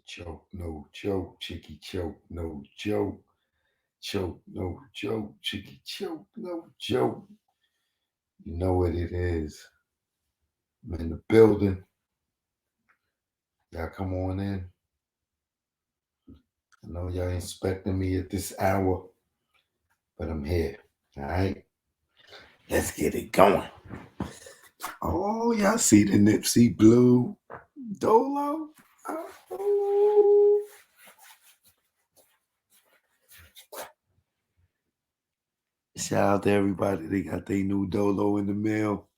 Choke, no joke, chicky choke, no joke. Choke, no joke, chicky choke, no joke. You know what it is. I'm in the building. Y'all come on in. I know y'all ain't expecting me at this hour, but I'm here. All right? Let's get it going. Oh, y'all see the Nipsey Blue Dolo? Oh. Shout out to everybody. They got their new Dolo in the mail.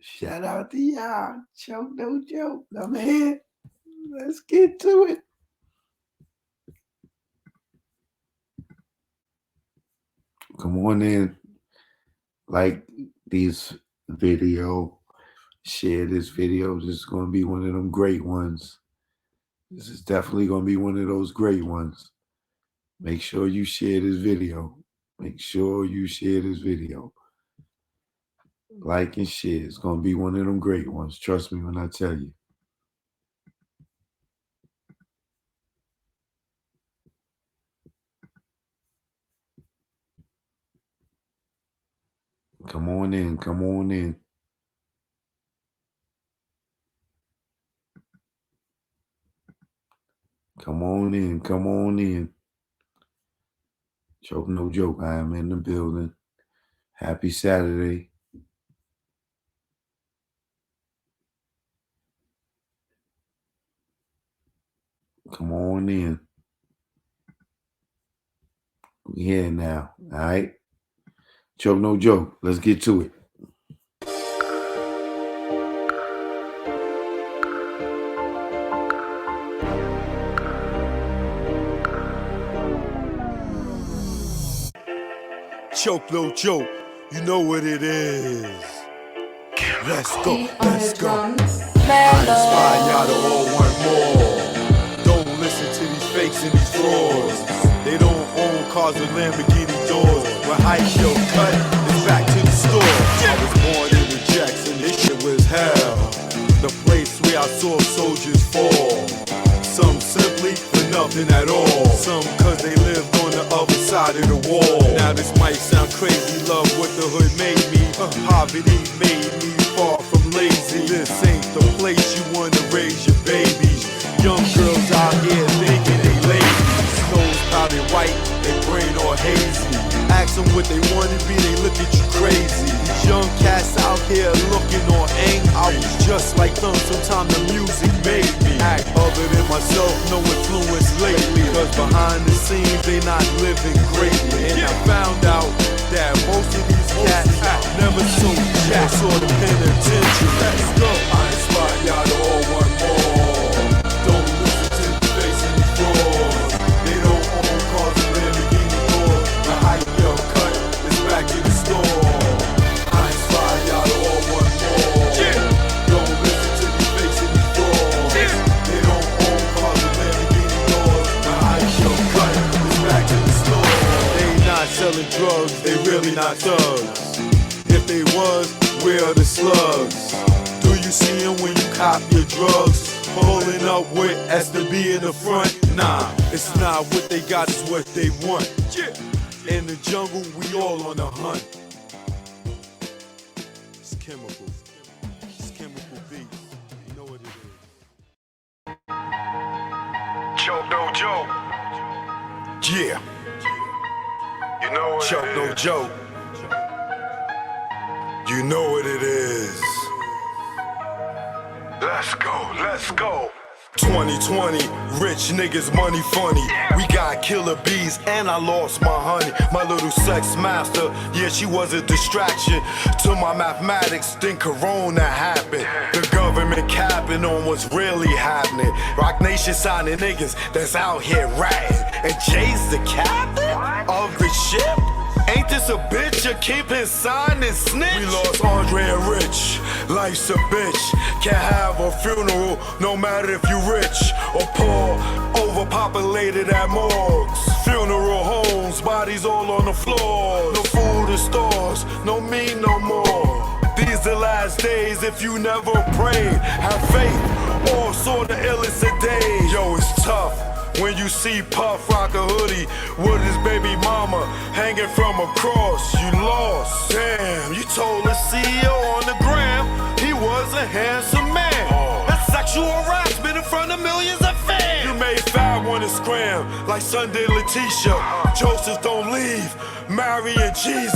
Shout out to y'all. Choke, no joke. I'm here. Let's get to it. Come on in. Like this video. Share this video. This is going to be one of them great ones. This is definitely going to be one of those great ones. Make sure you share this video. Make sure you share this video. Like and share. It's going to be one of them great ones. Trust me when I tell you. Come on in. Come on in. Come on in. Come on in. Choke, no joke. I am in the building. Happy Saturday. Come on in. We here now. All right? Choke, no joke. Let's get to it. Choke, no joke, you know what it is. Let's go, let's go. I inspire y'all to all want more. Don't listen to these fakes and these frauds. They don't own cars with Lamborghini doors. When hype show cut, it's back to the store. I was born in the Jackson, this shit was hell. The place where I saw soldiers fall. Some simply for nothing at all. Some cause they lived on the other side of the wall. Now this might sound crazy, love what the hood made me. Poverty made me far from lazy. This ain't the place you wanna raise your babies. Young girls out here thinking they lazy. Nose powdered white, they brain all hazy. Ask them what they wanna be, they look at you crazy. These young cats out here looking on aim. I was just like them, sometimes the music made me act other than myself, no influence lately. Cause behind the scenes, they not living greatly. And I found out that most of these cats never so jack or the penitentiary. Let's go. I inspire y'all to all want more. Don't listen to the face and the frauds. They don't own cars and Lamborghini doors. The hype yo cut is back in the store. I inspire y'all to all want more. Don't listen to the face and the frauds. They don't own cars and Lamborghini doors. The hype yo cut is back in the store. They not selling drugs, they really not thugs. If they was, where are the slugs? Do you see them when you cop your drugs? Pulling up with S2B in the front? Nah, it's not what they got, it's what they want. In the jungle, we all on the hunt. It's chemical. It's chemical beats. You know what it is. Choke, no joke. Yeah. You know what Choke, it no is. joke. You know what it is. Let's go, let's go. 2020, rich niggas, money funny. We got killer bees and I lost my honey. My little sex master, yeah, she was a distraction to my mathematics. Then Corona happened. The government capping on what's really happening. Rock Nation signing niggas that's out here ratting. And Jay's the captain of the ship. Ain't this a bitch? You keep his sign and snitch. We lost Andre and Rich. Life's a bitch. Can't have a funeral no matter if you rich or poor. Overpopulated at morgues. Funeral homes, bodies all on the floor. No food in stores, no me no more. These the last days if you never prayed. Have faith All sort of illest of days. Yo, it's tough when you see Puff rock a hoodie with his baby mama hanging from a cross. You lost. Damn, you told the CEO on the gram he was a handsome man. That's sexual harassment in front of millions of fans. You made Fab wanna scram like Sunday Letitia. Joseph don't leave, Mary and Jesus.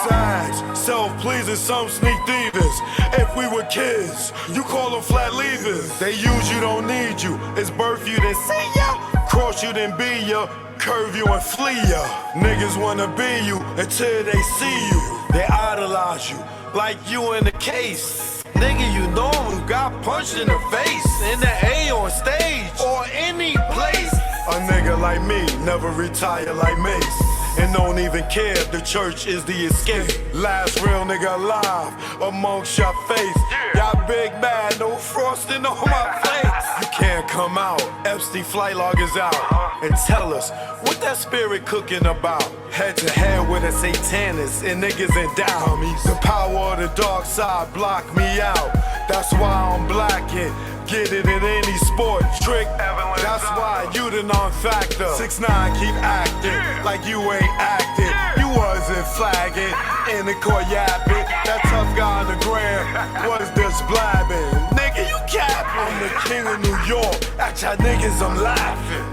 Sags, self-pleasing, some sneak thievers. If we were kids, you call them flat leavers. They use you, don't need you. It's birth you, then see ya. Cross you, then be ya. Curve you and flee ya. Niggas wanna be you until they see you. They idolize you like you in the case. Nigga, you know who got punched in the face, in the A on stage, or any place. A nigga like me never retire like Mace, and don't even care if the church is the escape. Last real nigga alive amongst your face. Y'all big mad, no frosting on my face. You can't come out, Epstein flight log is out, and tell us what that spirit cooking about. Head to head with a satanist and niggas in doubt. The power of the dark side block me out. That's why I'm blacking. Get it in any sport, trick. That's why you the non-factor. 6ix9ine keep acting like you ain't acting. You wasn't flagging in the court yapping. That tough guy on the gram was just blabbing. Nigga, you capping. I'm the king of New York. At y'all niggas, I'm laughing.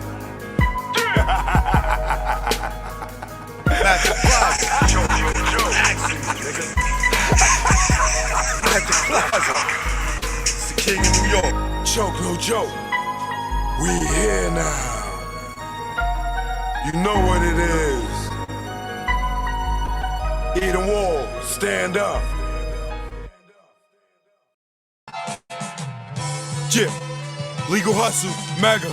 At the plaza. At the plaza. It's the king of New York. Choke, no joke. We here now. You know what it is. Eden Wall, stand up. Yeah, Legal Hustle, Mega.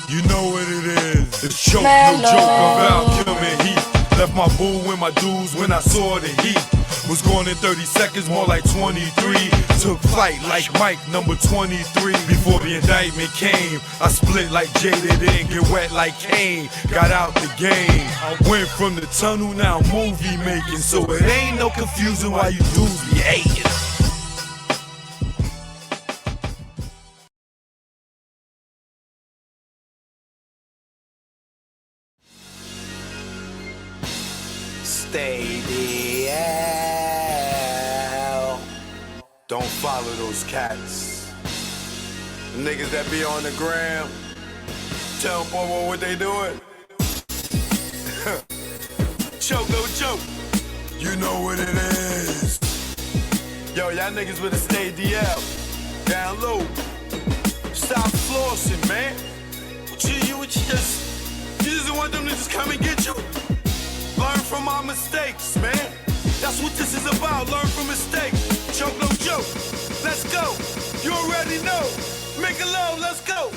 You know what it is. It's Choke, no joke about killing heat. Left my boo and my dudes when I saw the heat. Was gone in 30 seconds, more like 23. Took flight like Mike, number 23. Before the indictment came, I split like Jada, didn't get wet like Kane. Got out the game. I went from the tunnel, now movie making. So it ain't no confusion why you dudes be hating. Stay the hell. Don't follow those cats. The niggas that be on the gram, tell them what they doing. Choke, no joke. You know what it is. Yo, y'all niggas better stay DL. Down low. Stop flossing, man. You just want them to just come and get you? Learn from our mistakes, man. That's what this is about, learn from mistakes. Choke, no joke. Let's go. You already know. Make a love, let's go.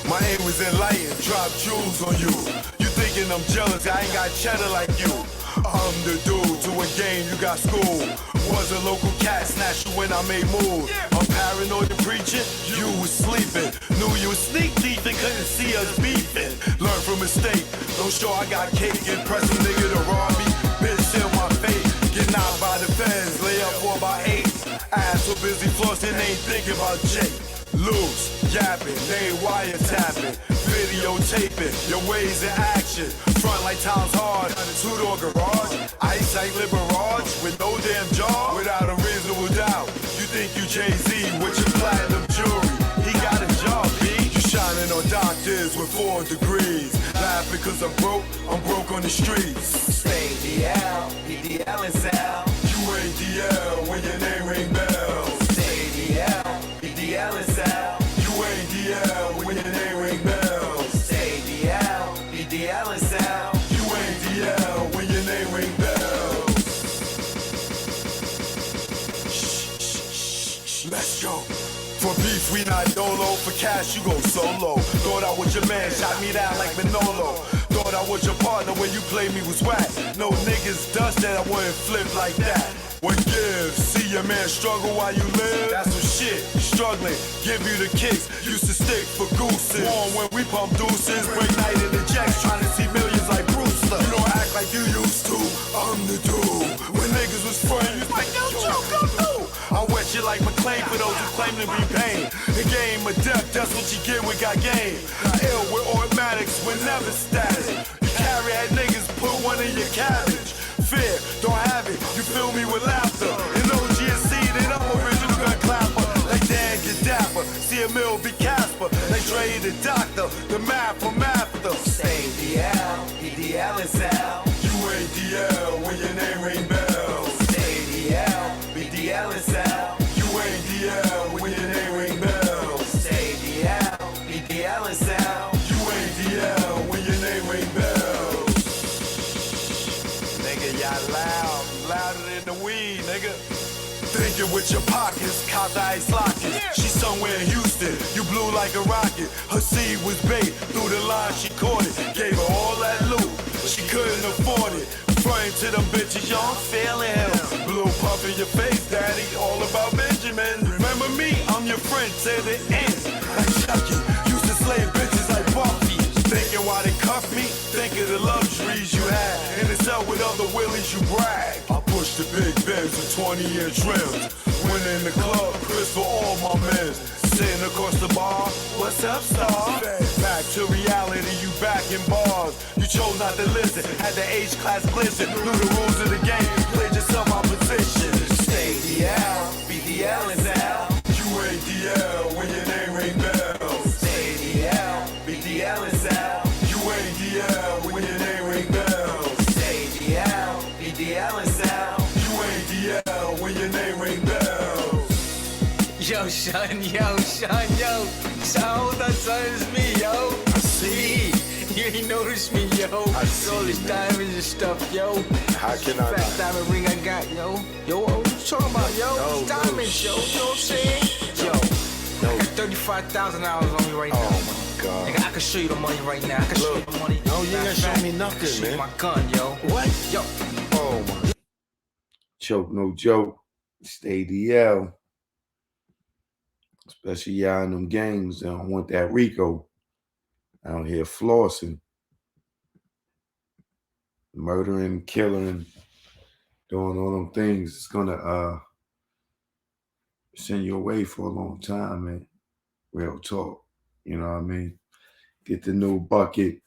My aim was enlightened, drop jewels on you. You thinking I'm jealous, I ain't got cheddar like you. I'm the dude to a game, you got school. Was a local cat snatcher when I made moves. I'm paranoid and preaching, you was sleeping. Knew you was sneak thief and couldn't see us beefing. Learn from mistake, don't show I got cake. Impress a nigga to rob me, bitch in my face. Get knocked by the feds, lay up for about 8. Ass so busy flossing, ain't thinking about Jake. Loose, yapping, they wiretapping, videotaping, your ways in action. Front like times hard, two-door garage, ice like Liberage, with no damn jaw, without a reasonable doubt. You think you Jay-Z with your platinum jewelry, he got a job, B. You shining on doctors with 4 degrees, laughing cause I'm broke on the streets. Stay DL, PDL and Sal. You ain't DL when your name ring bells. Stay DL, PDL and Sal. You ain't DL when your name ring bells. Stay DL, PDL and Sal. You ain't DL when your name ring bells. Shh, let's go. For beef, we not dolo. For cash, you go solo. Thought I was your man, shot me down like Manolo. Thought I was your partner when you played me was whack. No niggas dust that I wouldn't flip like that. What gives? See your man struggle while you live? That's some shit. Struggling, give you the kicks. Used to stick for gooses. Warm when we pump deuces. Break night in the jacks, trying to see millions like Brewster. You don't act like you used to. I'm the dude. When niggas was friends, you like, yo, Joe, come through. I wet treat you like McClain for those who claim to be pain. The game of death, that's what you get when got game. Ill with automatics, we're never static. You carry at niggas, put one in your cabbage. Fear, don't have it, you fill me with laughter. And OGSC, then I'm original gun clapper. Like Dan get dapper, see a mill be Casper. Like Dre the doctor, the math from after. Say DL, EDL is L. You ain't DL when your name ring bells. Say DL, BDL is L. You ain't DL when your name ring bells. Say DL, BDL is L. You ain't DL when your name ring bells. Nigga, y'all loud, louder than the weed, nigga. Thinking with your pockets, caught the ice locket. She somewhere in Houston, you blew like a rocket. Her seed was bait, through the line she caught it. Gave her all that loot, she couldn't afford it. Frontin' to them bitches, yo, I'm feeling him. Blue puff in your face, daddy, all about Benjamin. Remember me, I'm your friend to the end. Like Chucky, used to slay bitches like Buffy. Thinking why they cuff me, think of the luxuries you had. In the cell with other willies, you brag. I push the big Benz with 20-year trims. When in the club, Chris for all my men. Sitting across the bar, what's up, star? Back to reality, you back in bars. You chose not to listen, had the H-class blizzard. Knew the rules of the game, played yourself opposition. Stay DL, BDL is L. You ain't DL when your name ring bells. Stay DL, BDL is L. You ain't DL when your name ring bells. Stay DL, BDL is L. You ain't DL when your name ring bells. Yo, son, yo. Son, hold on, son, it's me, yo. I see. You ain't noticed me, yo. I see, all these man. diamonds and stuff, yo. How can I Fat not? diamond ring I got, yo. Yo, what you talking about, yo? No, These diamonds, yo. You know what I'm saying? Yo, I got $35,000 on me right now. Oh my God. Nigga, I can show you the money right now. I can show you the money. No, you ain't gonna show Matter of me fact, nothing, I can show you man. my gun, yo. What? Yo. Oh my. Choke no joke. Stay DL. Especially y'all in them games. They don't want that Rico out here flossing. Murdering, killing, doing all them things. It's gonna send you away for a long time, man. Real talk. You know what I mean? Get the new bucket.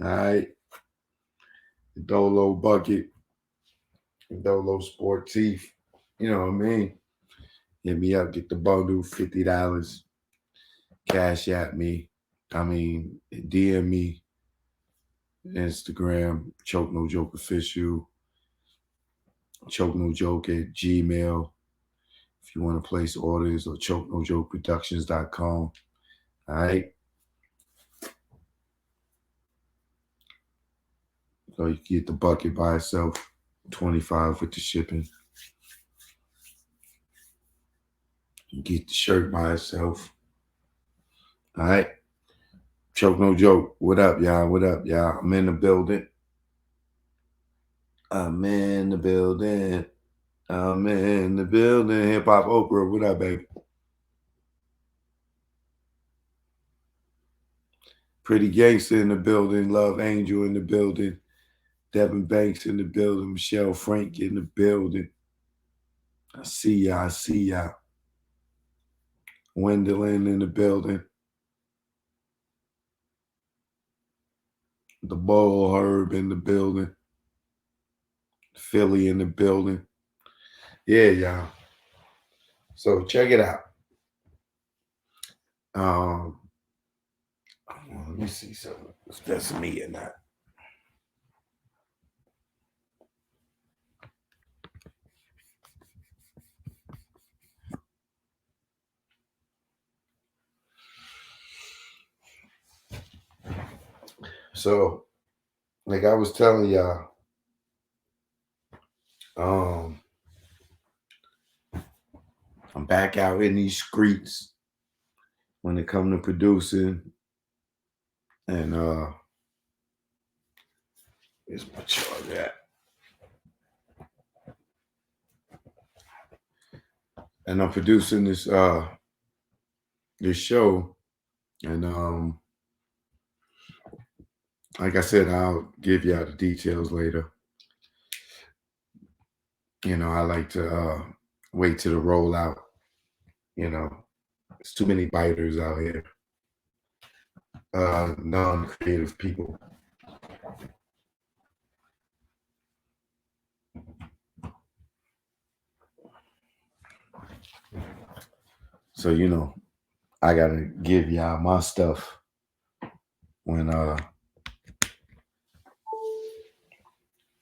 All right. The Dolo bucket. The Dolo Sportif. You know what I mean? Hit me up, get the bundle, $50. Cash at me. DM me. Instagram, Choke No Joke Official. Choke No Joke at Gmail. If you want to place orders, or ChokeNoJokeProductions.com. All right. So you can get the bucket by itself, $25 with the shipping. You get the shirt by itself. All right. Choke No Joke. What up, y'all? What up, y'all? I'm in the building. I'm in the building. I'm in the building. Hip Hop Oprah. What up, baby? Pretty Gangster in the building. Love Angel in the building. Devin Banks in the building. Michelle Frank in the building. I see y'all. I see y'all. Wendell in the building. The Bull Herb in the building. Philly in the building. Yeah, y'all. So check it out. Let me see something. If that's me or not. So, like I was telling y'all, I'm back out in these streets when it comes to producing. And here's my charge at. And I'm producing this show. And like I said, I'll give y'all the details later. You know, I like to wait till the rollout. You know, there's too many biters out here, non-creative people. So I gotta give y'all my stuff when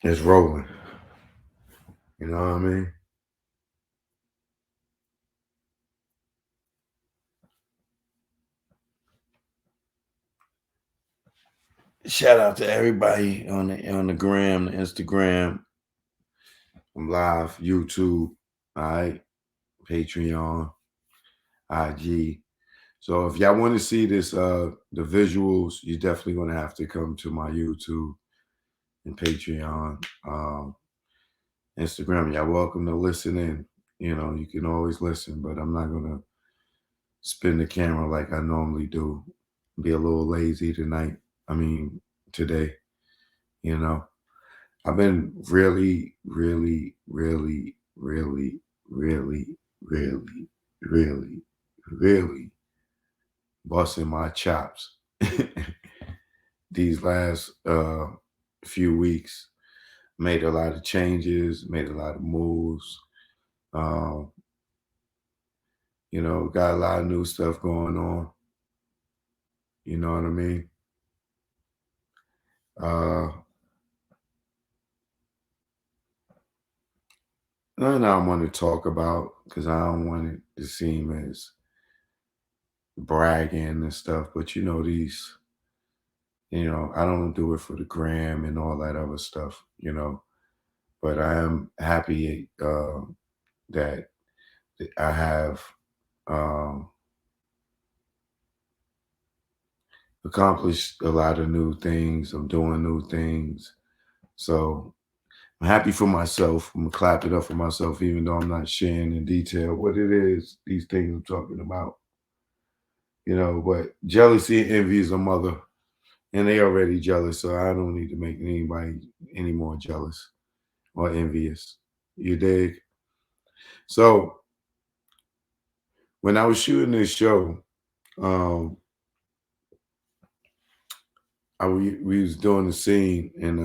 it's rolling. You know what I mean? Shout out to everybody on the gram, the Instagram. I'm live, YouTube, all right, Patreon, IG. So if y'all want to see this, the visuals, you're definitely gonna have to come to my YouTube and Patreon. Instagram, y'all welcome to listen in. You can always listen, but I'm not gonna spin the camera like I normally do. Be a little lazy tonight. I mean, today, I've been really, really, really, really, really, really, really, really busting my chops these last few weeks. Made a lot of changes, made a lot of moves. Um, got a lot of new stuff going on. You know what I mean? Nothing I want to talk about because I don't want it to seem as bragging and stuff. But I don't do it for the gram and all that other stuff. But I am happy that I have um, accomplished a lot of new things. I'm doing new things. So I'm happy for myself. I'm gonna clap it up for myself, even though I'm not sharing in detail what it is, these things I'm talking about. But jealousy and envy is a mother, and they already jealous, so I don't need to make anybody any more jealous or envious. You dig? So when I was shooting this show, um, we was doing a scene in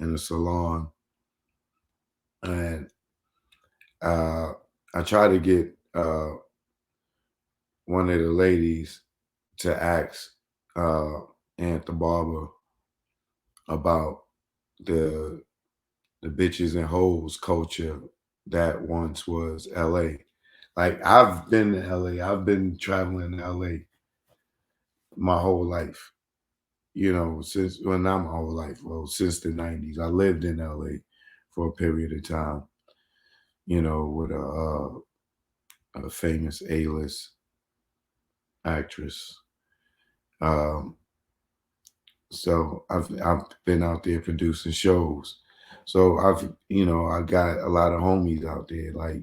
a salon, and I tried to get one of the ladies to ask Aunt the barber about the bitches and hoes culture that once was LA. Like I've been to LA. I've been traveling to LA my whole life. Since not my whole life. Well, since the 90s. I lived in LA for a period of time, with a famous A-list actress. Um, so I've been out there producing shows. So I got a lot of homies out there like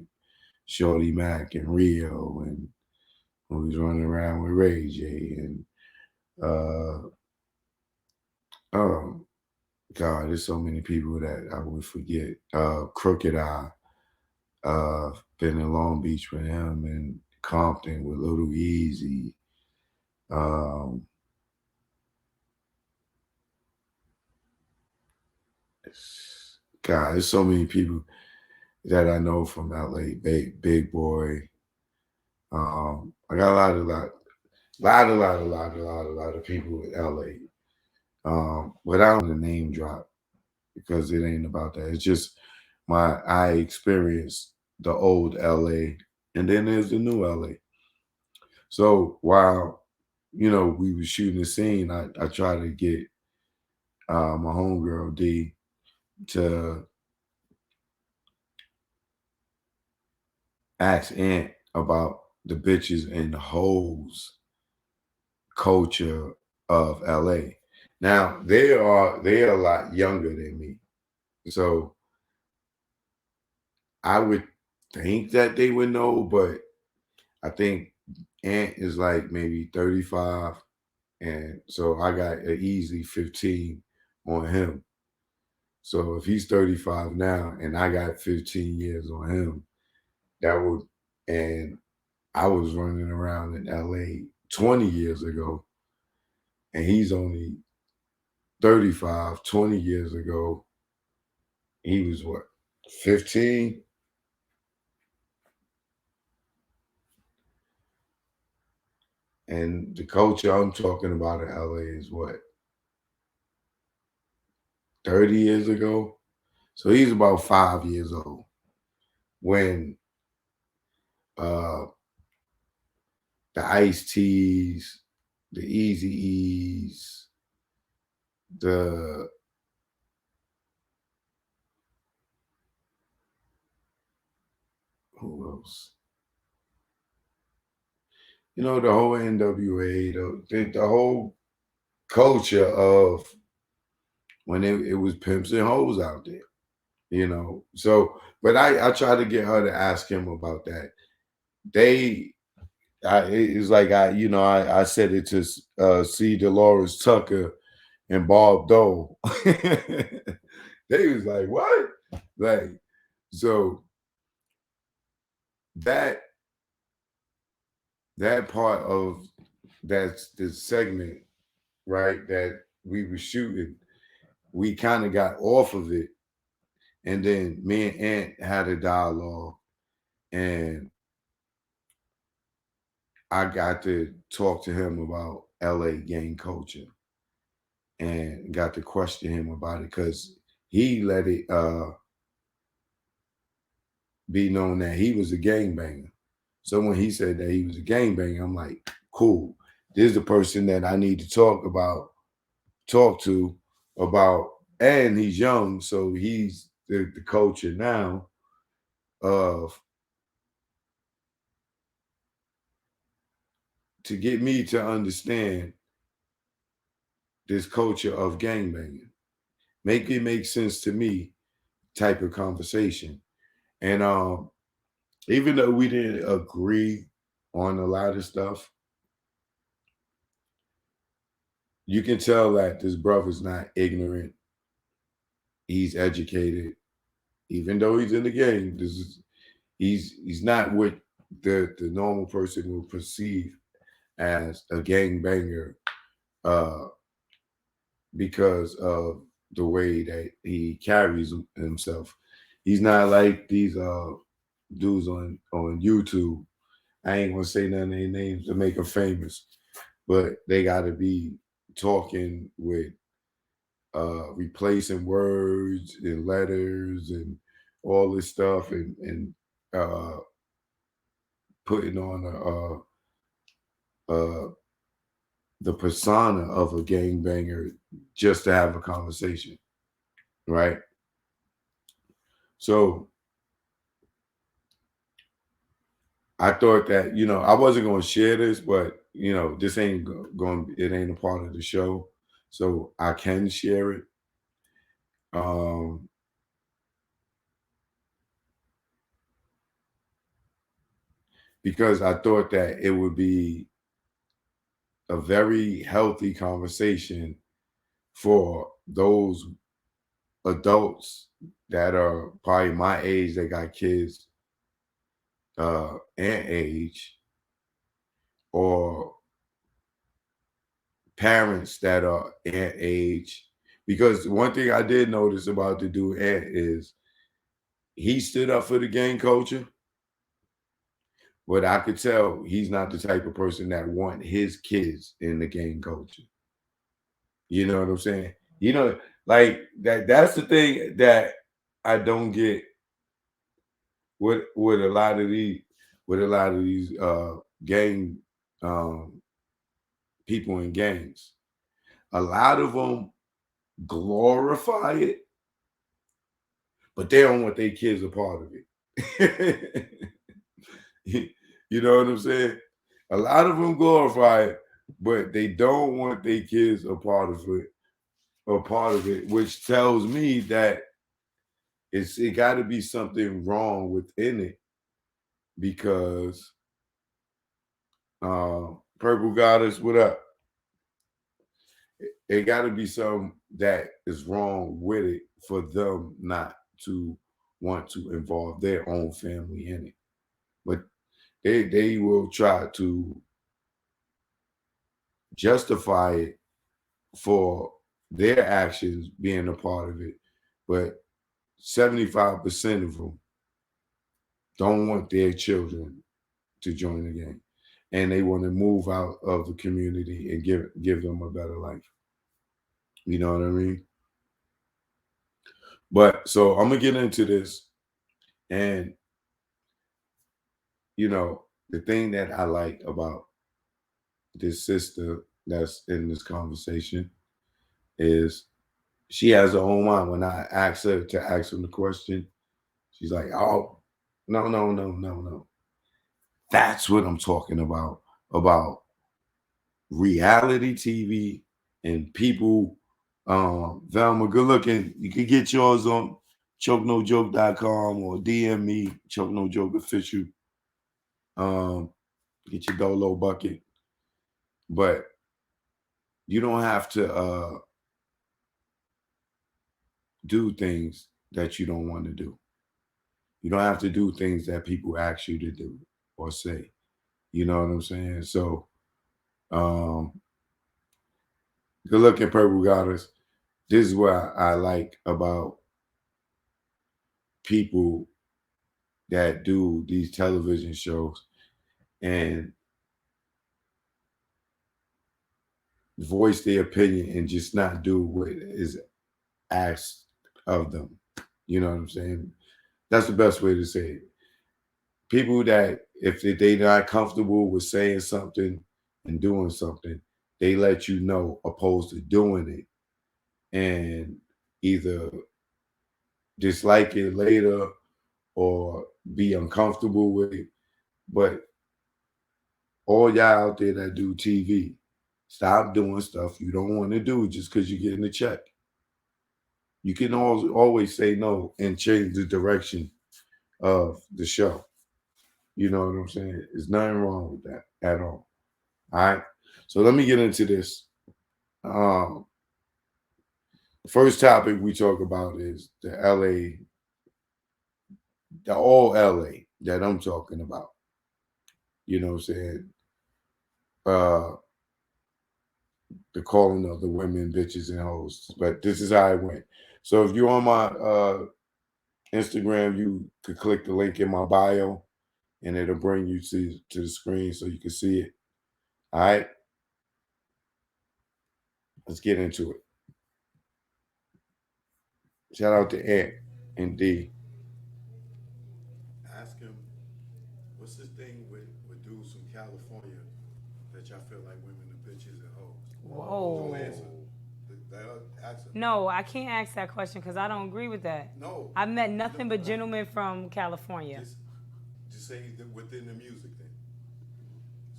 Shorty Mac and Rio, and when we was running around with Ray J and oh God, there's so many people that I would forget. Crooked Eye, been in Long Beach with him, and Compton with Little Easy. Um, God, there's so many people that I know from LA. Big Boy. I got a lot of people in LA. But I don't want to name drop because it ain't about that. It's just I experienced the old LA, and then there's the new LA. So while we were shooting the scene, I tried to get my homegirl D to ask Aunt about the bitches and the hoes culture of LA. Now they are a lot younger than me. So I would think that they would know, but I think Ant is like maybe 35. And so I got an easy 15 on him. So if he's 35 now and I got 15 years on him, that would, and I was running around in LA 20 years ago, and he's only 35, 20 years ago. He was what, 15? And the culture I'm talking about in LA is what, 30 years ago? So he's about 5 years old when uh, the Ice Teas, the Easy E's, the who else? You know, the whole NWA, the whole culture of when it was pimps and hoes out there, you know. So, but I tried to get her to ask him about that. It's like I said it to C. Dolores Tucker and Bob Dole. They was like, what? Like, so that part of that's the segment, right, that we were shooting, we kind of got off of it. And then me and Ant had a dialogue, and I got to talk to him about LA gang culture and got to question him about it because he let it be known that he was a gangbanger. So when he said that he was a gangbanger, I'm like, cool. This is the person that I need to talk to about, and he's young, so he's the culture now of to get me to understand this culture of gangbanging. Make it make sense to me type of conversation. And even though we didn't agree on a lot of stuff, you can tell that this brother's not ignorant. He's educated, even though he's in the game. He's not what the normal person will perceive as a gangbanger because of the way that he carries himself. He's not like these dudes on YouTube. I ain't gonna say none of their names to make them famous, but they got to be talking with replacing words and letters and all this stuff and putting on the persona of a gangbanger just to have a conversation, right? So I thought that I wasn't going to share this, but this ain't going. It ain't a part of the show, so I can share it. Um, because I thought that it would be a very healthy conversation for those adults that are probably my age that got kids and age, or parents that are at age. Because one thing I did notice about the dude Ant is he stood up for the gang culture, but I could tell he's not the type of person that want his kids in the gang culture. You know what I'm saying? Like that's the thing that I don't get with a lot of these gang people in gangs. A lot of them glorify it, but they don't want their kids a part of it. You know what I'm saying? A lot of them glorify it, but they don't want their kids a part of it, which tells me that it got to be something wrong within it because Purple Goddess, what up? It got to be some that is wrong with it for them not to want to involve their own family in it. But they will try to justify it for their actions being a part of it. But 75% of them don't want their children to join the gang. And they want to move out of the community and give them a better life. You know what I mean? But so I'm gonna get into this, and the thing that I like about this sister that's in this conversation is she has her own mind. When I ask her to ask him the question, she's like, "Oh, no, no, no, no, no." That's what I'm talking about reality TV and people. Velma, good looking. You can get yours on chokenojoke.com or DM me, Choke No Joke Official. Get your Dolo bucket. But you don't have to do things that you don't want to do. You don't have to do things that people ask you to do or say. You know what I'm saying? So, um, good looking purple goddess. This is what I like about people that do these television shows and voice their opinion and just not do what is asked of them. You know what I'm saying? That's the best way to say it. People that if they're not comfortable with saying something and doing something, they let you know opposed to doing it and either dislike it later or be uncomfortable with it. But all y'all out there that do TV, stop doing stuff you don't want to do just because you're getting a check. You can always say no and change the direction of the show. You know what I'm saying? There's nothing wrong with that at all. All right. So let me get into this. Um, First topic we talk about is the LA, the all LA that I'm talking about. You know what I'm saying? Uh, the calling of the women bitches and hoes. But this is how it went. So if you're on my Instagram, you could click the link in my bio and it'll bring you to the screen so you can see it. All right. Let's get into it. Shout out to Ant and D. Ask him, what's this thing with dudes from California that y'all feel like women are bitches and hoes? Whoa. Don't answer. Ask him. No, I can't ask that question because I don't agree with that. No. I've met nothing but gentlemen from California. Just say within the music thing.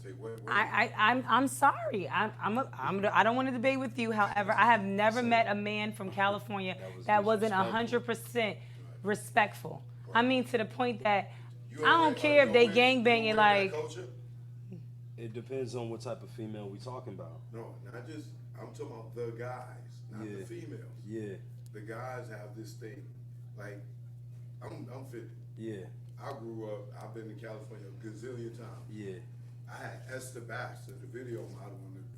Say what? I'm sorry. I don't want to debate with you. However, I have never met a man from California that wasn't 100% respectful. I mean, to the point that I don't care if they gang banging like. It depends on what type of female we talking about. No, not just. I'm talking about the guys, not the females. Yeah. The guys have this thing, like I'm 50. Yeah. I grew up. I've been in California a gazillion times. Yeah. I had Esther Baxter, the video model,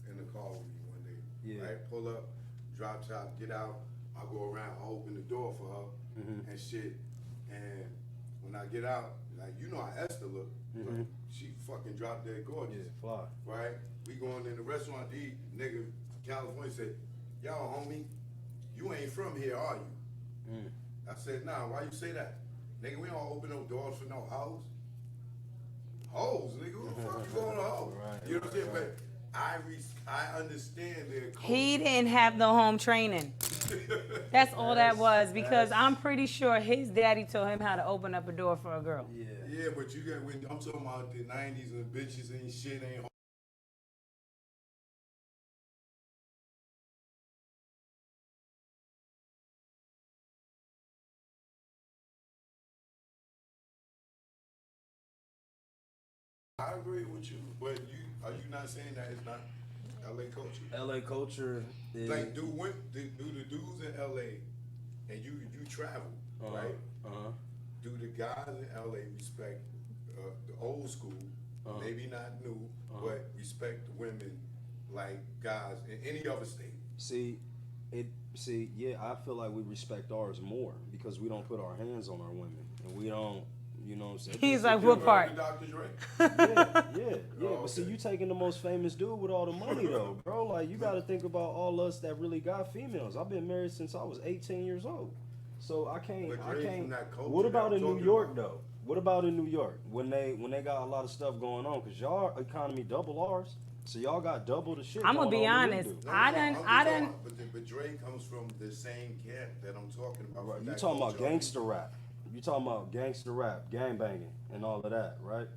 in the car with me one day. Yeah. Right, pull up, drop top, get out. I go around, I open the door for her and shit. And when I get out, like how Esther look, like, she fucking drop dead gorgeous. Yeah, fly. Right? We going in the restaurant to eat. Nigga, California said, "Yo, homie, you ain't from here, are you?" I said, "Nah, why you say that? Nigga, we don't open no doors for no hoes. Hoes, nigga, who the fuck you going to hoes?" Right, You know what I'm saying? But I understand their culture. He didn't have no home training. That's all that was, because I'm pretty sure his daddy told him how to open up a door for a girl. Yeah, but you got, when I'm talking about the 90s and bitches ain't shit, ain't I agree with you, but are you not saying that it's not? LA culture. LA culture is Like, do the dudes in LA, and you travel, right? Do the guys in LA respect the old school, maybe not new, but respect the women like guys in any other state? Yeah, I feel like we respect ours more because we don't put our hands on our women and we don't, you know what I'm saying? He's like, You what ever part? heard of Dr. Dre? Yeah. Oh, But see, okay. you taking the most famous dude with all the money though, bro. Like you got to think about all us that really got females. I've been married since I was 18 years old, so I can't. But Dre's from that culture What about that in I'm New talking York about. though? What about in New York when they got a lot of stuff going on? Cause y'all economy double ours, so y'all got double the shit. I'm gonna going be on than we honest. do. No, I no, done, I'm I just done. talking- But Dre comes from the same camp that I'm talking about. Right. from You that talking about culture. gangster rap. You talking about gangster rap, gang banging, and all of that, right?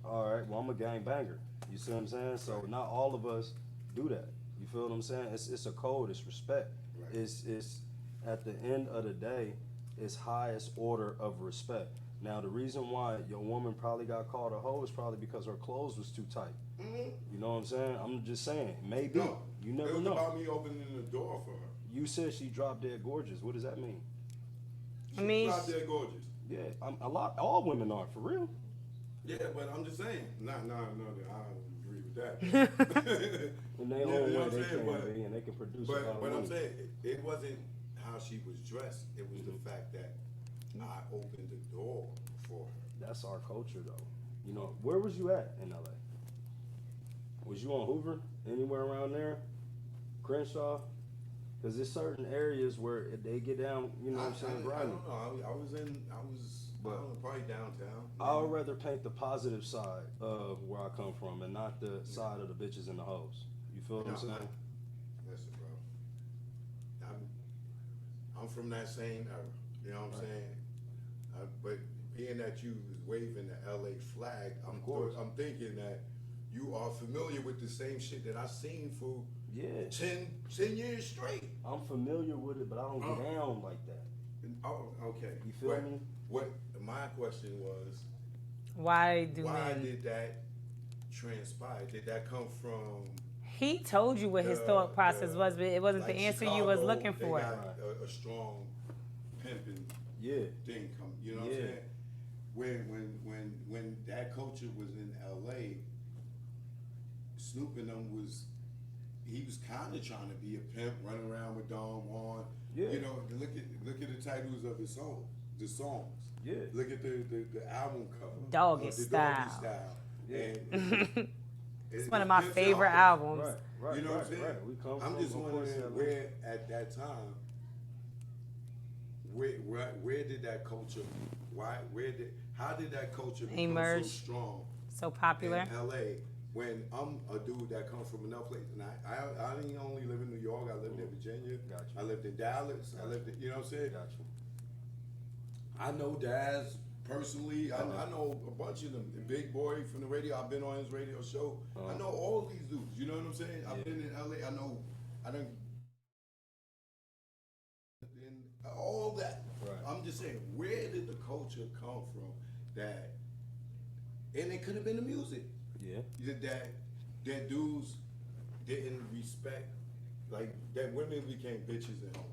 All right. Well, I'm a gang banger. You see what I'm saying? So not all of us do that. You feel what I'm saying? It's a code. It's respect. Right. It's at the end of the day, it's highest order of respect. Now the reason why your woman probably got called a hoe is probably because her clothes was too tight. You know what I'm saying? I'm just saying. Maybe. No, You it never was know. about me opening the door for her. You said she dropped dead gorgeous. What does that mean? I mean, She's out there gorgeous. Yeah, all women are for real. Yeah, but I'm just saying. No, I don't agree with that. In their You know own way, what I'm they saying? can be, and they can produce a lot of But I'm money. saying it wasn't how she was dressed. It was the fact that I opened the door for her. That's our culture, though. You know, where was you at in LA? Was you on Hoover? Anywhere around there? Crenshaw? Because there's certain areas where they get down, you know what I'm saying, I grimy. don't know. I was I don't know, probably downtown. I would rather paint the positive side of where I come from and not the side of the bitches and the hoes. You feel what I'm saying? Listen, bro. I'm from that same era. You know what I'm saying? But being that you was waving the LA flag, I'm thinking that you are familiar with the same shit that I seen for Yeah. 10 years straight. I'm familiar with it, but I don't get down like that. Oh, okay. You feel me? What my question was, why why men? did that transpire? Did that come from He told you what his thought process was, but it wasn't like the answer you was Chicago, looking they for. got a strong pimping Yeah. thing come. You know what I'm saying? When that culture was in LA, Snoop and them he was kind of trying to be a pimp, running around with Don Juan. Yeah. You know, look at the titles of the songs. Yeah. Look at the album cover. Doggy the Style. Doggy Style. Yeah. And It's one of my favorite albums. Right. You know what I'm saying? Right. We come I'm from, just of course, wondering LA. where at that time, where did that culture, how did that culture become Emerge. so strong So popular. in LA when I'm a dude that comes from another place? And I didn't only live in New York, I lived in Virginia, Gotcha. I lived in Dallas, I lived in, you know what I'm saying? Got you. I know Daz personally. I know a bunch of them. The Big Boy from the radio. I've been on his radio show. I know all these dudes. You know what I'm saying? I've been in LA. I done all that. Right. I'm just saying, where did the culture come from that? And it could have been the music. Yeah. That dudes didn't respect, like that women became bitches and hoes.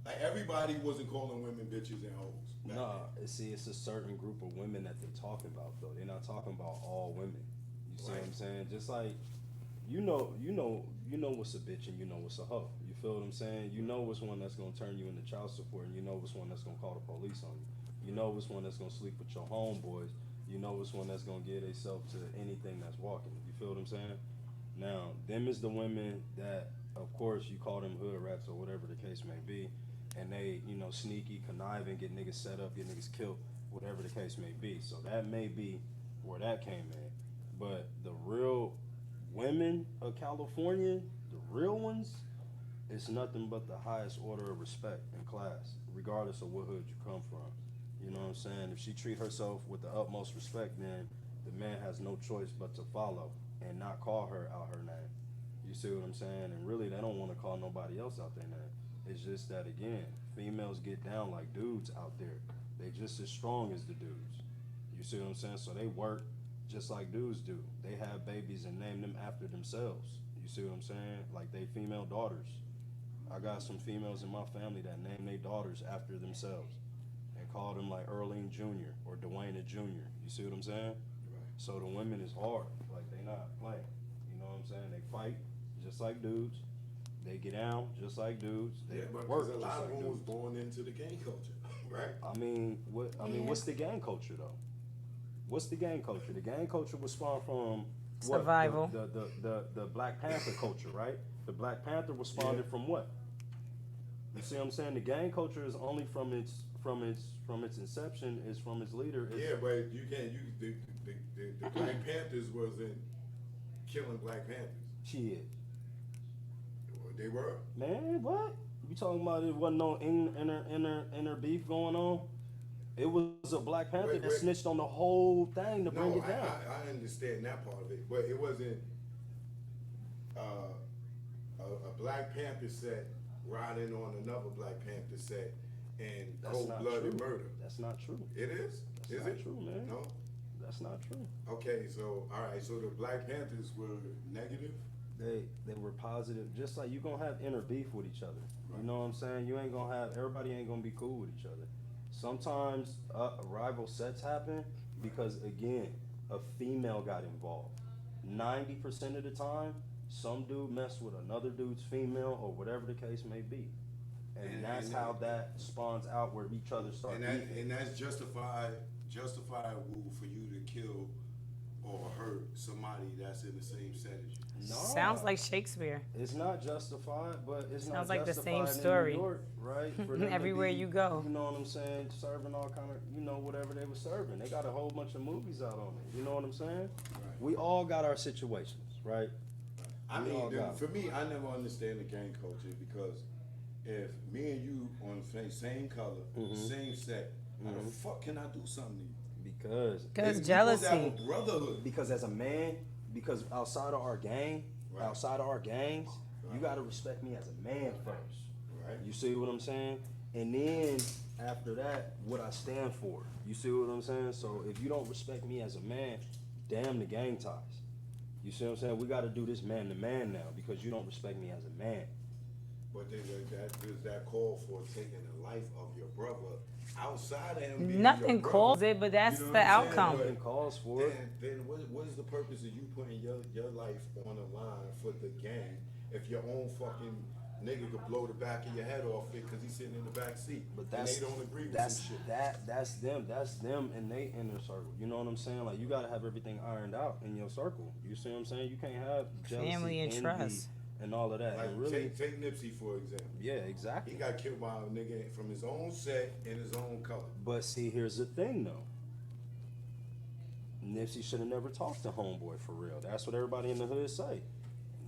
Like everybody wasn't calling women bitches and hoes. back Nah, then. see, it's a certain group of women that they're talking about, though. They're not talking about all women. You see what I'm saying? Just like, you know what's a bitch and you know what's a hoe. You feel what I'm saying? You know what's one that's gonna turn you into child support, and you know what's one that's gonna call the police on you. You know what's one that's gonna sleep with your homeboys. You know what's one that's gonna give themselves to anything that's walking. You feel what I'm saying? Now, them is the women that, of course, you call them hood rats or whatever the case may be, and they, sneaky, conniving, get niggas set up, get niggas killed, whatever the case may be. So that may be where that came in. But the real women of California, the real ones, it's nothing but the highest order of respect and class, regardless of what hood you come from. You know what I'm saying? If she treat herself with the utmost respect, then the man has no choice but to follow and not call her out her name. You see what I'm saying? And really, they don't want to call nobody else out their name. It's just that, again, females get down like dudes out there. They just as strong as the dudes. You see what I'm saying? So they work just like dudes do. They have babies and name them after themselves. You see what I'm saying? Like they female daughters. I got some females in my family that name their daughters after themselves and call them like Earlene Jr. or Dwayne Jr. You see what I'm saying? So the women is hard. Like they not playing. You know what I'm saying? They fight just like dudes. They get down just like dudes. They but work a just lot like of them was dudes. born into the gang culture, right? I mean, what's the gang culture though? What's the gang culture? The gang culture was spawned from what? Survival. The Black Panther culture, right? The Black Panther was spawned from what? You see what I'm saying? The gang culture is only from its inception, is from its leader. Yeah, but you can't. The Black Panthers wasn't killing Black Panthers. Shit. They were. Man, what? You talking about it wasn't no inner beef going on? It was a Black Panther that snitched on the whole thing to bring it down. I understand that part of it, but it wasn't a Black Panther set riding on another Black Panther set and cold-blooded murder. That's not true. It is? That's not true, man. No? That's not true. Okay, so, all right, so the Black Panthers were negative? They were positive, just like you gonna have inner beef with each other. You know what I'm saying? You ain't gonna have, everybody ain't gonna be cool with each other. Sometimes rival sets happen because, again, a female got involved. 90% of the time, some dude messed with another dude's female or whatever the case may be. And that's how that spawns out where each other start beefing. And that's justifiable for you to kill or hurt somebody that's in the same set as you. No, Sounds like Shakespeare. it's not justified, but it's Sounds not like the same justified story. in New York, right? For them to Everywhere be, you go. You know what I'm saying? Serving all kind of, whatever they were serving. They got a whole bunch of movies out on it. You know what I'm saying? Right. We all got our situations, right? I We all mean, got for me, I never understand the gang culture because if me and you on the same color, same set, how the fuck can I do something to you? Because Because We jealousy. supposed to have a brotherhood. Because as a man, because outside of our gang, Right. outside of our gangs, you Right. gotta respect me as a man first. Right. You see what I'm saying? And then after that, what I stand for. You see what I'm saying? So if you don't respect me as a man, damn the gang ties. You see what I'm saying? We gotta do this man to man now because you don't respect me as a man. But then does that call for taking the life of your brother outside of him being Nothing your brother? calls it, but that's You know the what I'm saying? outcome. But Nothing calls for it. Then what is the purpose of you putting your life on the line for the gang if your own fucking nigga could blow the back of your head off it because he's sitting in the back seat But that's and they don't agree with that's some shit? that's them and they inner circle. You know what I'm saying? Like you gotta have everything ironed out in your circle. You see what I'm saying? You can't have jealousy, Family and envy, trust. and all of that. Like And really, take Nipsey for example. yeah, exactly. He got killed by a nigga from his own set in his own color. But see, here's the thing though. Nipsey should have never talked to Homeboy for real. That's what everybody in the hood say.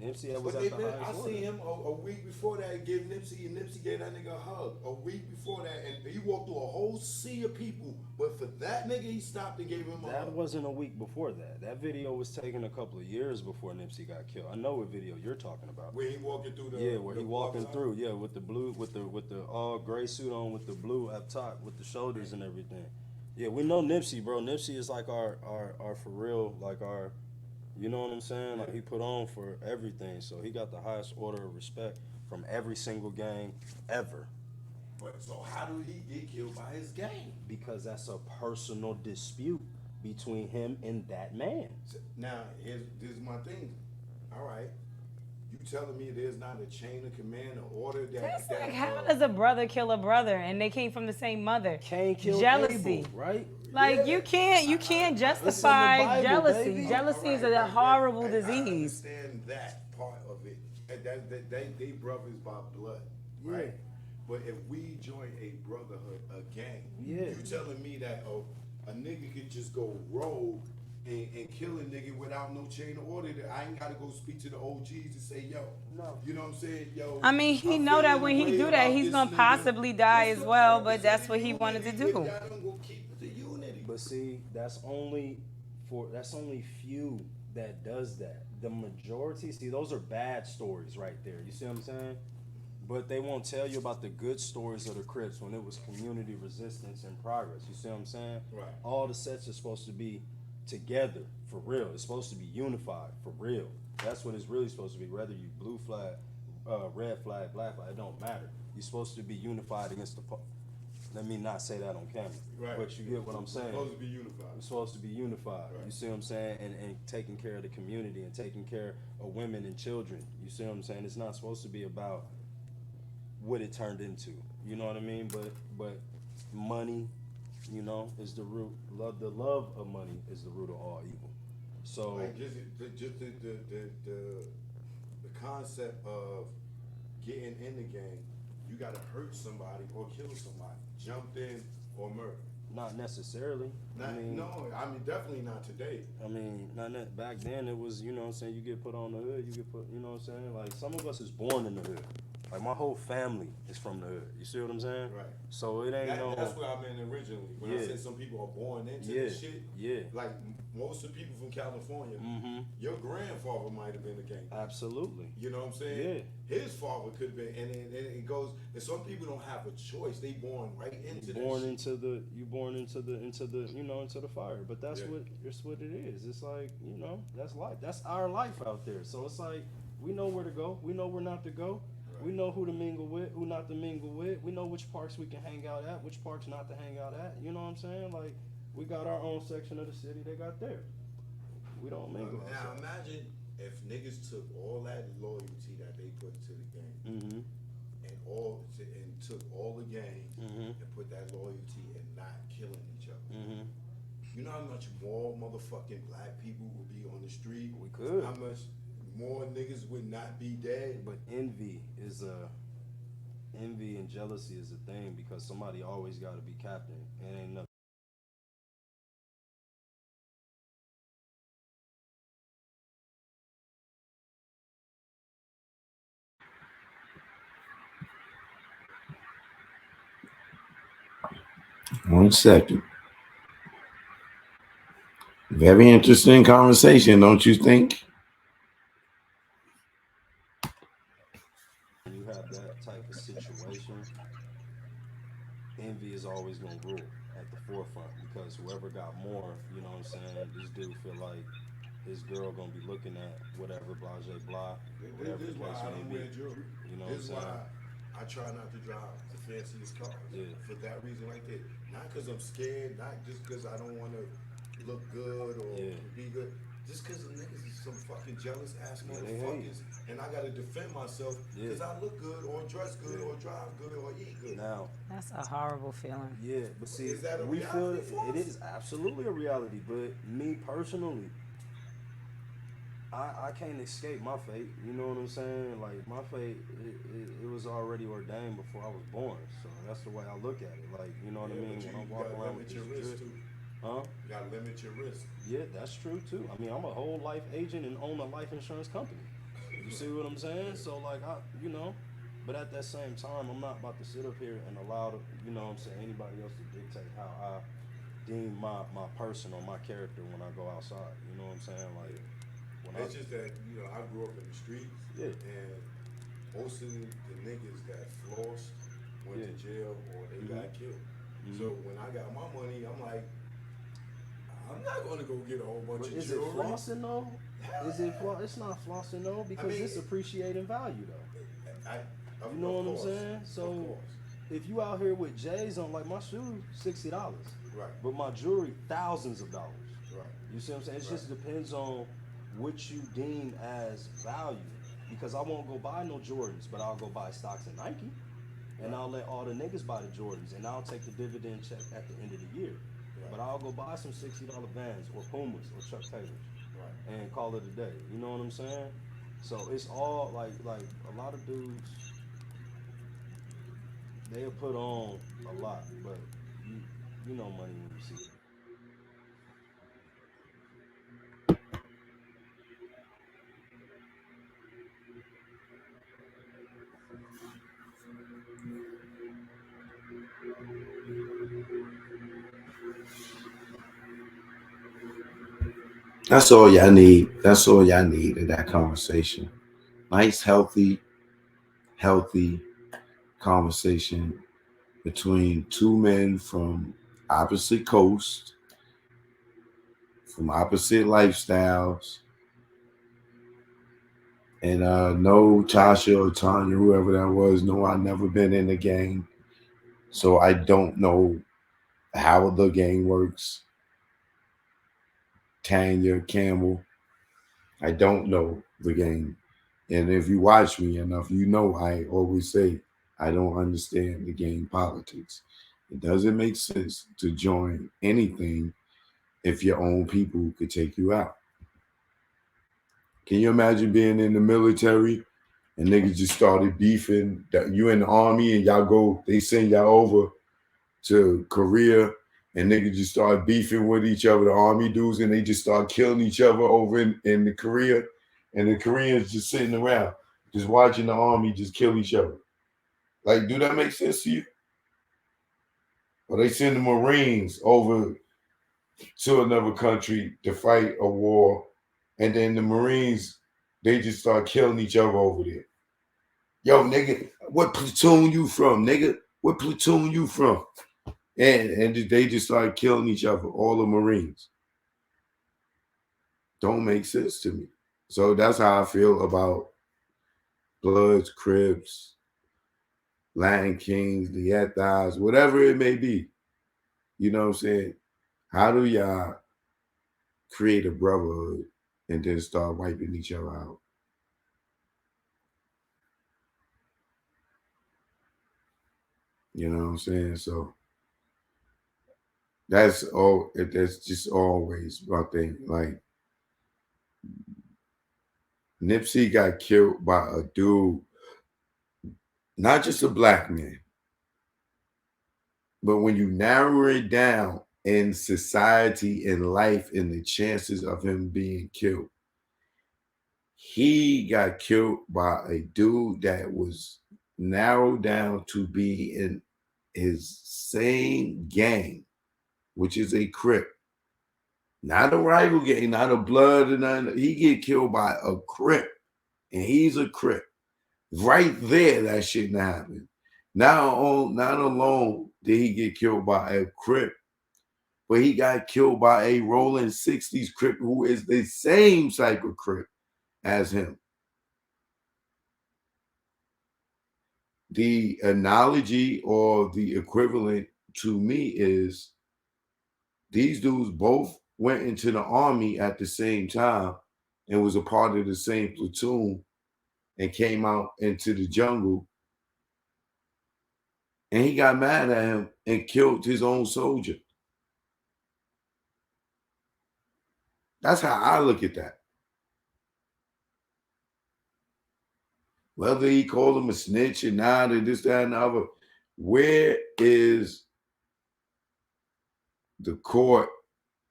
Nipsey was But at the I highest order. seen him a week before that give Nipsey, and Nipsey gave that nigga a hug. A week before that, and he walked through a whole sea of people. But for that nigga, he stopped and gave him a That hug. wasn't a week before that. That video was taken a couple of years before Nipsey got killed. I know what video you're talking about. Where he walking through the Where the he walking block through, with the blue, with the all gray suit on, with the blue up top, with the shoulders and everything. Yeah, we know Nipsey, bro. Nipsey is like our for real, like our, you know what I'm saying? Like he put on for everything, so he got the highest order of respect from every single gang ever. But so how did he get killed by his gang? Because that's a personal dispute between him and that man. Now, this is my thing. All right, you telling me there's not a chain of command or order that? That's that, like, how does a brother kill a brother and they came from the same mother? Cain killed Jealousy. Abel, right? Like Yeah. you can't justify Bible, jealousy. baby. Jealousy is All a right, horrible I disease. understand that part of it. They brothers by blood, Yeah. right? But if we join a brotherhood, a gang, Yeah. you telling me that a nigga could just go rogue and kill a nigga without no chain of order? That I ain't gotta go speak to the OGs and say, yo, No. you know what I'm saying, yo. I mean, he I'm know that feeling when a he way do that, about he's this gonna nigga. possibly die What's as the well, purpose but of that's the what he wanted to unity if do. y'all don't go keep the unity? But see, that's only few that does that. The majority, see, those are bad stories right there. You see what I'm saying? But they won't tell you about the good stories of the Crips when it was community resistance and progress. You see what I'm saying? Right. All the sets are supposed to be together for real. It's supposed to be unified for real. That's what it's really supposed to be. Whether you blue flag, red flag, black flag, it don't matter. You're supposed to be unified against the. Let me not say that on camera. Right. But you get what I'm saying. Supposed to be unified. We're supposed to be unified. Right. You see what I'm saying? And taking care of the community and taking care of women and children. You see what I'm saying? It's not supposed to be about what it turned into. You know what I mean? But money, you know, is the root. The love of money is the root of all evil. So Like just the concept of getting in the game, you gotta hurt somebody or kill somebody, jumped in or murder. not necessarily. Not, definitely not today. I mean, not that back then it was, you know what I'm saying, you get put on the hood, you get put, you know what I'm saying? Like some of us is born in the hood. Like my whole family is from the hood. You see what I'm saying? Right. So it ain't That's what I meant originally. When I Yeah. said some people are born into Yeah. this shit. Yeah. Like most of the people from California, Mhm. your grandfather might have been a gangster. Absolutely. You know what I'm saying? His father could have been, and then it goes. And some people don't have a choice. They born right into You this born shit. into the you know, into the fire. But that's Yeah. what it is. It's like, you know, that's life. That's our life out there. So it's like we know where to go. We know where not to go. Right. We know who to mingle with, who not to mingle with. We know which parks we can hang out at, which parks not to hang out at. You know what I'm saying? Like we got our own section of the city. They got theirs. We don't mingle. Now imagine if niggas took all that loyalty that they put to the game Mm-hmm. and took all the game Mhm. and put that loyalty in not killing each other. Mm-hmm. You know how much more motherfucking black people would be on the street? We could. How much more niggas would not be dead? But envy and jealousy is a thing because somebody always got to be captain. And ain't nothing. One second. Very interesting conversation, don't you think? When you have that type of situation, envy is always gonna rule at the forefront because whoever got more, you know what I'm saying, this dude feel like his girl gonna be looking at whatever blase blah, whatever This the is why case I may don't be. wear jewelry. You know This is what I'm saying? why I try not to drive the fanciest cars. Yeah. For that reason right there. Not because I'm scared, not just because I don't want to look good or Yeah. be good. Just because the niggas is some fucking jealous ass Yeah, they hate motherfuckers. And I got to defend myself Yeah. because I look good or dress good Yeah. or drive good or eat good. Now, That's a horrible feeling. yeah, but see, Is that a we feel reality for it us? is absolutely a reality. But me personally, I can't escape my fate. You know what I'm saying? Like my fate, it was already ordained before I was born. So that's the way I look at it. Like you know what I Yeah, mean? but When I you walk gotta around limit with your this risk drip, too. huh? You got to limit your risk. Yeah, that's true too. I mean, I'm a whole life agent and own a life insurance company. You see what I'm saying? So like you know, but at that same time, I'm not about to sit up here and allow you know what I'm saying, anybody else to dictate how I deem my person or my character when I go outside. You know what I'm saying? Like when It's just that, I grew up in the streets. Yeah. And most of the niggas that flossed went Yeah. to jail or they got killed. So when I got my money, I'm like, I'm not going to go get a whole bunch But of is it jewelry. flossing though? Is it It's not flossing though because mean, it's appreciating value though. Of You know what I'm course, saying? of So course. if you out here with J's on, like my shoes, $60, Right. but my jewelry thousands of dollars. Right. You see what I'm saying? It Right. just depends on what you deem as value. Because I won't go buy no Jordans, but I'll go buy stocks in Nike, and I'll let all the niggas buy the Jordans, and I'll take the dividend check at the end of the year. Right. But I'll go buy some $60 Vans or Pumas or Chuck Taylors, Right. and call it a day. You know what I'm saying? So it's all like a lot of dudes. They'll put on a lot, but you know money when you see it. That's all y'all need. That's all y'all need in that conversation. Nice, healthy conversation between two men from opposite coast, from opposite lifestyles. And no, Tasha or Tanya, whoever that was, no, I've never been in the gang. So I don't know how the game works. Tanya, Campbell, I don't know the game. And if you watch me enough, you know I always say I don't understand the game politics. It doesn't make sense to join anything if your own people could take you out. Can you imagine being in the military and niggas just started beefing? That you in the army and y'all go, they send y'all over to Korea and niggas just start beefing with each other, the army dudes, and they just start killing each other over in the Korea, and the Koreans just sitting around, just watching the army just kill each other. Like, do that make sense to you? Or they send the Marines over to another country to fight a war, and then the Marines, they just start killing each other over there. Yo, nigga, what platoon you from, nigga? What platoon you from? And they just started killing each other, all the Marines. Don't make sense to me. So that's how I feel about Bloods, Crips, Latin Kings, the Yathas, whatever it may be. You know what I'm saying? How do y'all create a brotherhood and then start wiping each other out? You know what I'm saying? So that's all. That's just always my thing. Like, Nipsey got killed by a dude, not just a black man, but when you narrow it down in society and life and the chances of him being killed, he got killed by a dude that was narrowed down to be in his same gang, which is a Crip. Not a rival gang, not a blood, and none. He get killed by a Crip, and he's a Crip. Right there, that shouldn't happen. Not alone did he get killed by a Crip, but he got killed by a rolling 60s Crip who is the same type of Crip as him. The analogy or the equivalent to me is these dudes both went into the army at the same time and was a part of the same platoon and came out into the jungle, and he got mad at him and killed his own soldier. That's how I look at that. Whether he called him a snitch or not, or this, that, and the other, where is the court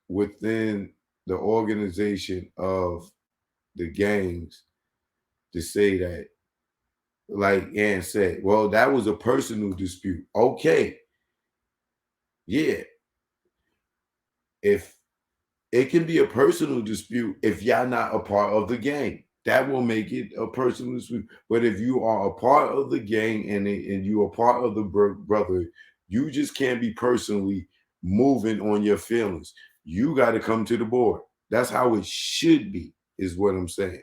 within the organization of the gangs to say that, like Ann said, well, that was a personal dispute. Okay. Yeah. If it can be a personal dispute if y'all not a part of the gang. That will make it a personal dispute. But if you are a part of the gang and you are part of the brother, you just can't be personally moving on your feelings. You got to come to the board. That's how it should be, is what I'm saying.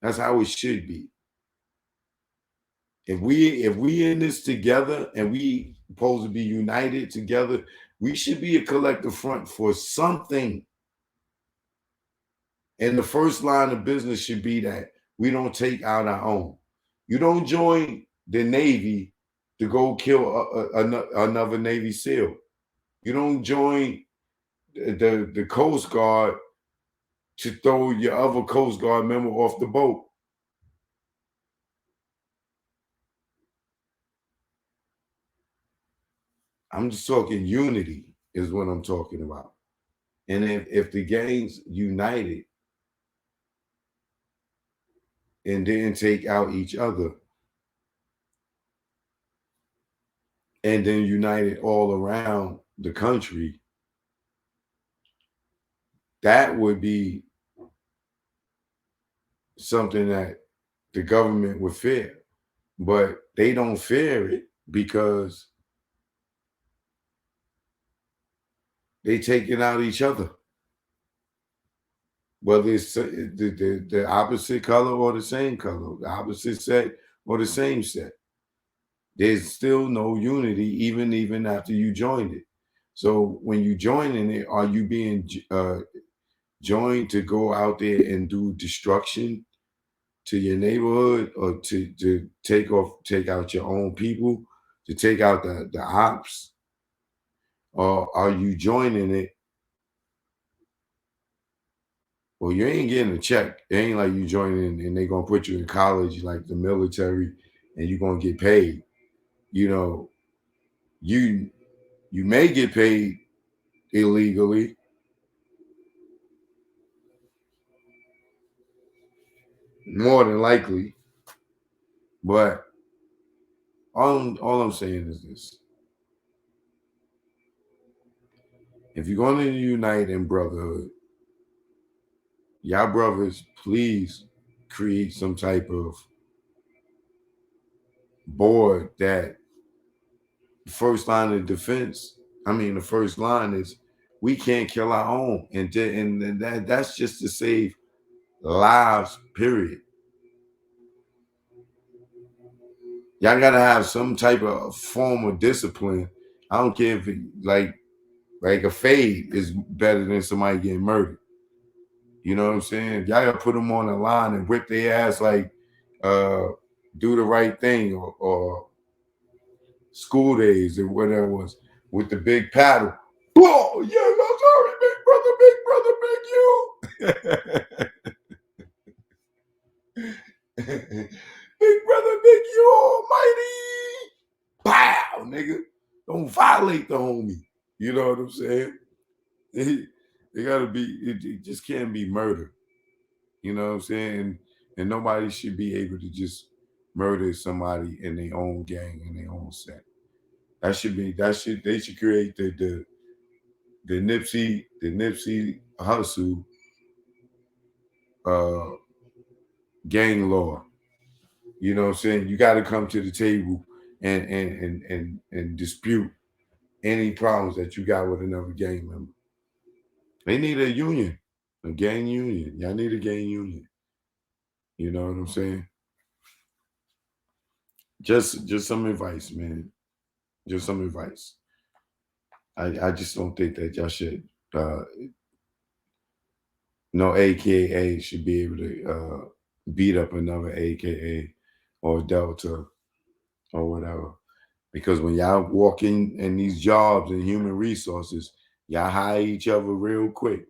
That's how it should be. If we in this together and we supposed to be united together, we should be a collective front for something. And the first line of business should be that we don't take out our own. You don't join the Navy to go kill another Navy SEAL. You don't join the Coast Guard to throw your other Coast Guard member off the boat. I'm just talking unity is what I'm talking about. And if the gangs united and didn't take out each other and then united all around the country, that would be something that the government would fear. But they don't fear it because they taking out each other. Whether it's the opposite color or the same color, the opposite set or the same set. There's still no unity, even after you joined it. So when you joining it, are you being joined to go out there and do destruction to your neighborhood, or to take out your own people, to take out the ops? Or are you joining it? Well, you ain't getting a check. It ain't like you joining and they're gonna put you in college like the military and you're gonna get paid. You know, you may get paid illegally. More than likely. But all I'm saying is this. If you're going to unite in brotherhood, y'all brothers, please create some type of board that the first line of defense, the first line is we can't kill our own. And that's just to save lives, period. Y'all gotta have some type of form of discipline. I don't care if it, like a fade is better than somebody getting murdered. You know what I'm saying? Y'all gotta put them on the line and whip their ass like do the right thing, or school days or whatever it was, with the big paddle. Whoa, yeah, I'm sorry, big brother, big you. Big brother, big you almighty. Pow, nigga. Don't violate the homie. You know what I'm saying? It gotta be, it just can't be murder. You know what I'm saying? And nobody should be able to just murder somebody in their own gang, in their own set. They should create the Nipsey Hussle gang law. You know what I'm saying? You got to come to the table and dispute any problems that you got with another gang member. They need a union, a gang union. Y'all need a gang union. You know what I'm saying? Just some advice, man. Just some advice. I just don't think that y'all should. No AKA should be able to beat up another AKA or Delta or whatever. Because when y'all walk in these jobs and human resources, y'all hire each other real quick.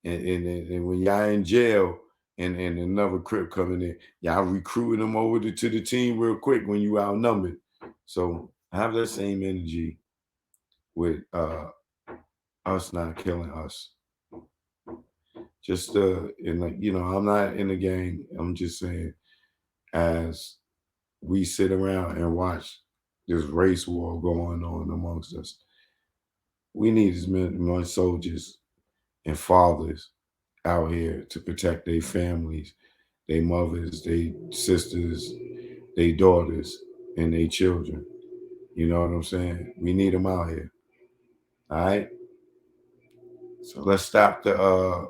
And when y'all in jail and another crip coming in, y'all recruiting them over to the team real quick when you outnumbered. So have that same energy with us not killing us. Just and like, you know, I'm not in the gang. I'm just saying, as we sit around and watch this race war going on amongst us, we need as many soldiers and fathers out here to protect their families, their mothers, their sisters, their daughters, and their children. You know what I'm saying? We need them out here. All right? So let's stop the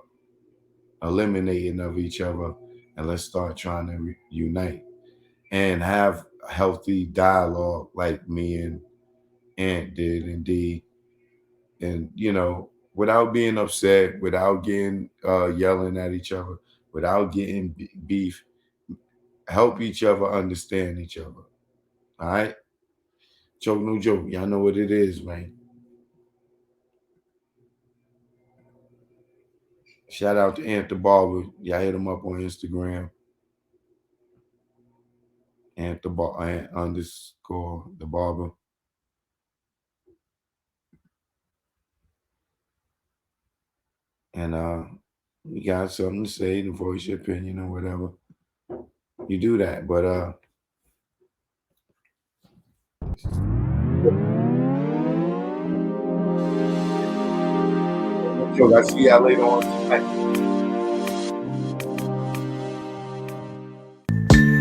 eliminating of each other, and let's start trying to unite and have healthy dialogue like me and Ant did and D. And, you know, without being upset, without getting yelling at each other, without getting beef, help each other understand each other. All right? Joke, no joke. Y'all know what it is, man. Shout out to Ant the Barber. Y'all hit him up on Instagram. Ant underscore the Barber. And you got something to say to voice your opinion or whatever, you do that. But yo, I see y'all later on tonight.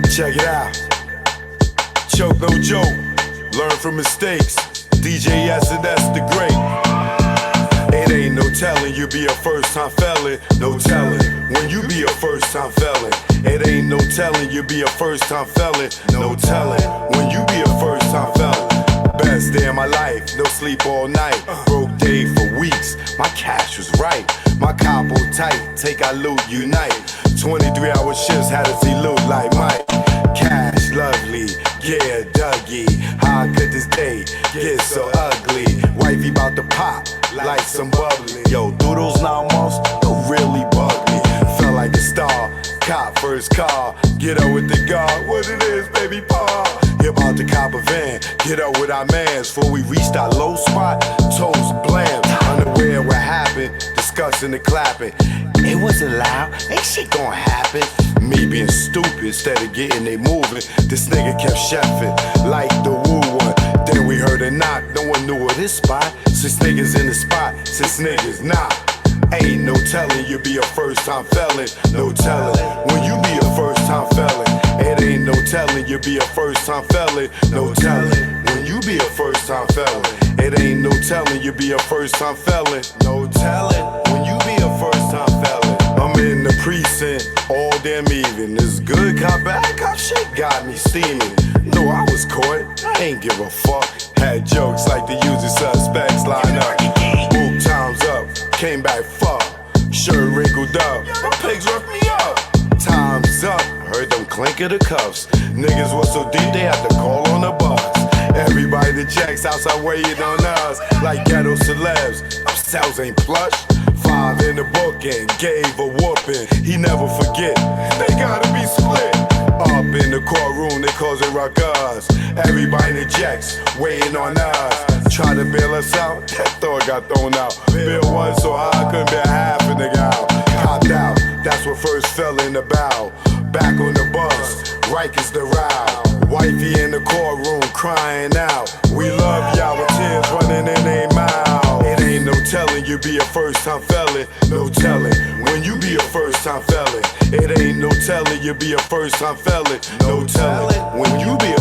Check it out. Choke, no joke. Learn from mistakes. DJ S&S the Great. telling you be a first time felon. No telling when you be a first time felon. It ain't no telling you be a first time felon. No telling when you be a first time felon. Best day of my life, no sleep all night. Broke day for weeks, my cash was right. My capo tight, take our loot, unite. 23-hour shifts had us elude like Mike. Cash lovely, yeah, Dougie. How could this day get so ugly? Wifey bout to pop like some bubbly. Yo, through those 9 months, don't really bug me. Felt like a star, cop first car. Get up with the guard, what it is, baby paw. He about to cop a van, get up with our mans. Before we reached our low spot, toes blam. Unaware what happened, discussing and clapping. It wasn't loud, ain't shit gonna happen. Me being stupid instead of getting they moving. This nigga kept chefing like the woo one. Then we heard a knock, no one knew of this spot. 6 niggas in the spot, 6 niggas knock. Ain't no telling you be a first time felon. No telling when you be a first time felon. It ain't no telling you be a first time felon. No telling when you be a first time felon. It ain't no telling you be a first time felon. No telling when you be a first time felon. I'm in the precinct all damn evening. This good cop, bad cop shit got me steaming. No, I was caught, I ain't give a fuck. Had jokes like the usual suspects line up. Book time's up, came back fucked. Shirt wrinkled up, my pigs roughed me up. Time's up, heard them clink of the cuffs. Niggas was so deep they had to call on the bus. Everybody that checks outside waiting on us like ghetto celebs. Ourselves ain't plush. 5 in the book and gave a whooping. He never forget, they gotta be split. Up in the courtroom, they cause it ruckus. Everybody in the jacks waiting on us. Try to bail us out, that thought got thrown out. Bill was so high, I couldn't bear half a nigga out. Copped out, that's what first fell in the bow. Back on the bus, Rikers the row. Wifey in the courtroom crying out. We love y'all with tears running in their mouth. It ain't no telling you be a first time felon. No telling when you be a first time felon. It ain't no telling you be a first time felon. No telling when you be